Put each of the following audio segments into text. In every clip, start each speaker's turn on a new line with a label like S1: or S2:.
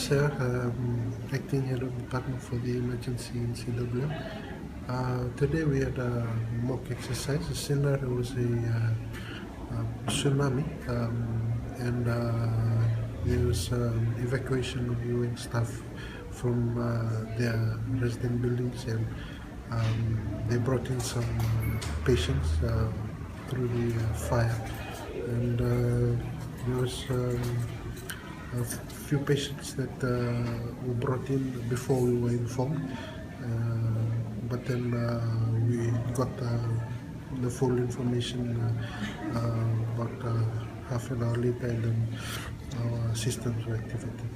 S1: Thomas here, acting head of department for the emergency in CWM. Today we had a mock exercise. Similar, there was a tsunami, and there was evacuation of UN staff from their resident buildings, and they brought in some patients through the fire, and there was a few patients that were brought in before we were informed, but then we got the full information about half an hour later, and then our systems were activated.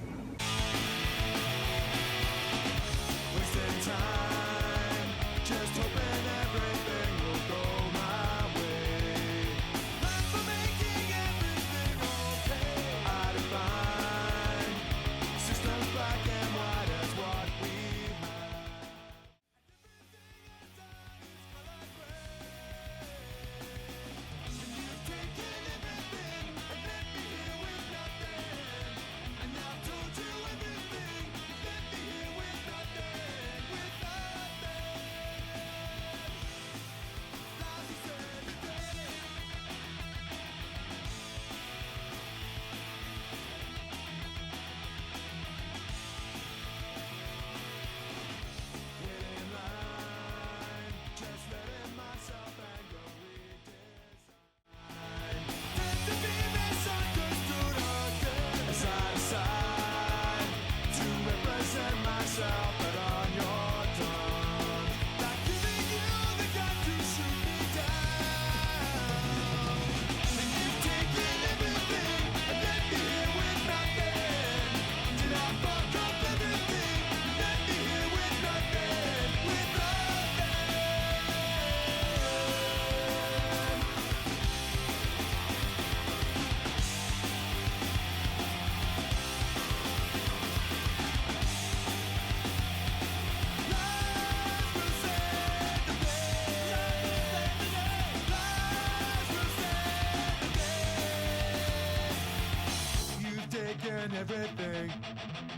S2: Everything,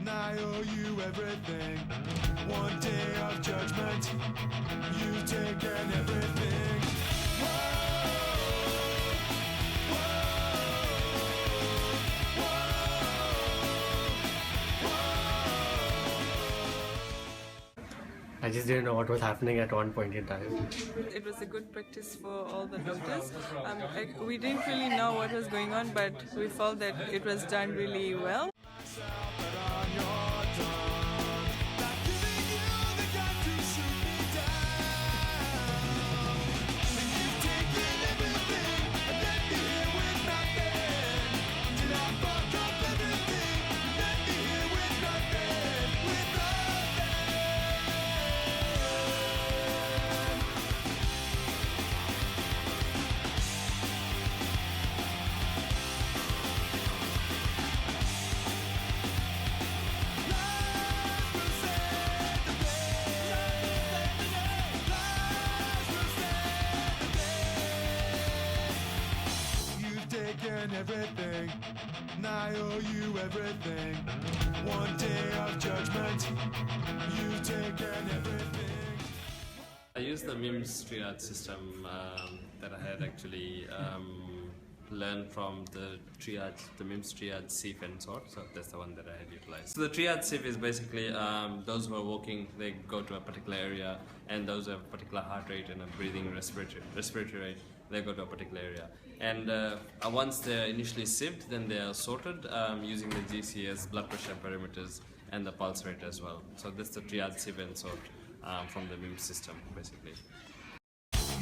S2: now I owe you everything. One day of judgment, you've taken everything.
S3: I just didn't know what was happening at one point in time.
S4: It was a good practice for all the doctors. We didn't really know what was going on, but we felt that it was done really well.
S2: Everything, now I owe you everything. One day of judgment, you've taken everything.
S5: I used the MIMS triage system that I had actually learned from the MIMS triage SIF and sort. So that's the one that I had utilized. So the triage SIF is basically those who are walking, they go to a particular area, and those who have a particular heart rate and a breathing respiratory rate, they go to a particular area. And once they're initially sieved, then they are sorted using the GCS, blood pressure parameters, and the pulse rate as well. So that's the triage, sieve, and sort from the MIMS system, basically.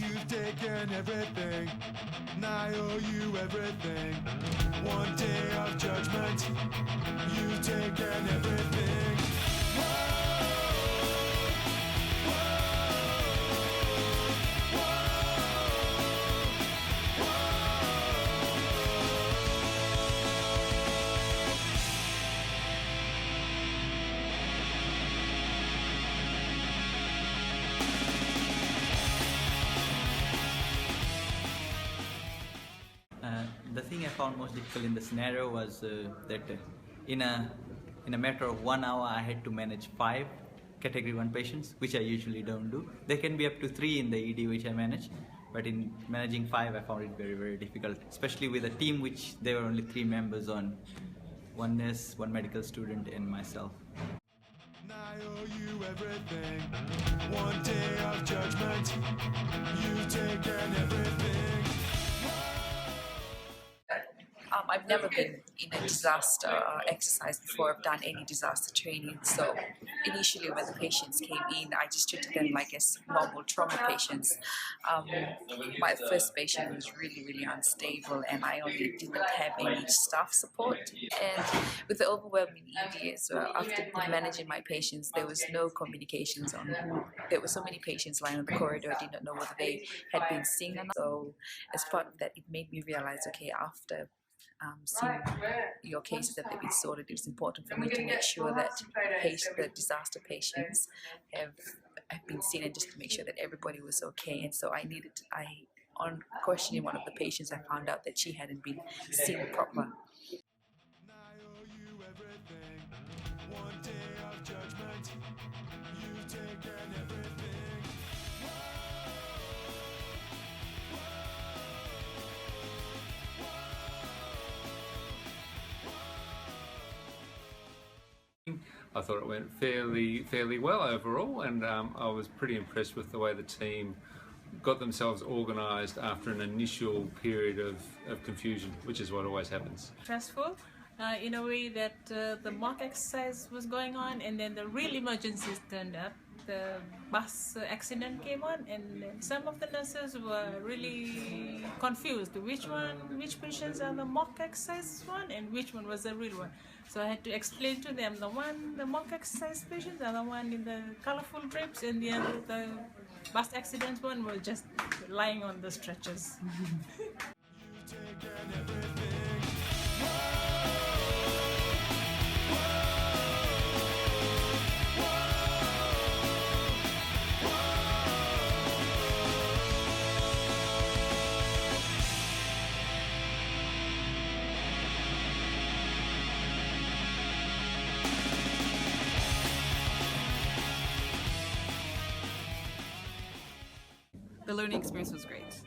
S2: You've taken everything, now I owe you everything. One day of judgment, you've taken everything.
S6: The thing I found most difficult in the scenario was that in in a matter of 1 hour, I had to manage 5 category 1 patients, which I usually don't do. There can be up to 3 in the ED which I manage, but in managing 5, I found it very, very difficult, especially with a team which there were only 3 members on, 1 nurse, 1 medical student, and myself.
S2: And I owe you everything. One day of judgment. You've taken everything.
S7: I've never been in a disaster exercise before. I've done any disaster training. So initially when the patients came in, I just treated them like as normal trauma patients. My first patient was really, really unstable and I only didn't have any staff support. And with the overwhelming ED as well, after managing my patients, there was no communications on who. There were so many patients lying on the corridor, I did not know whether they had been seen or not. So as part of that, it made me realize, okay, after seeing your cases that they've been sorted, it's important for me to make sure that the disaster patients have been seen and just to make sure that everybody was okay. And so on questioning one of the patients, I found out that she hadn't been seen proper.
S2: And I owe you everything. One day of judgment. You've taken everything.
S8: I thought it went fairly well overall, and I was pretty impressed with the way the team got themselves organised after an initial period of confusion, which is what always happens.
S9: Stressful in a way that the mock exercise was going on and then the real emergencies turned up. The bus accident came on and some of the nurses were really confused which patients are the mock exercise one and which one was the real one. So I had to explain to them the mock exercise patients are the one in the colorful drapes and the bus accident one was just lying on the stretchers.
S4: The learning experience was great.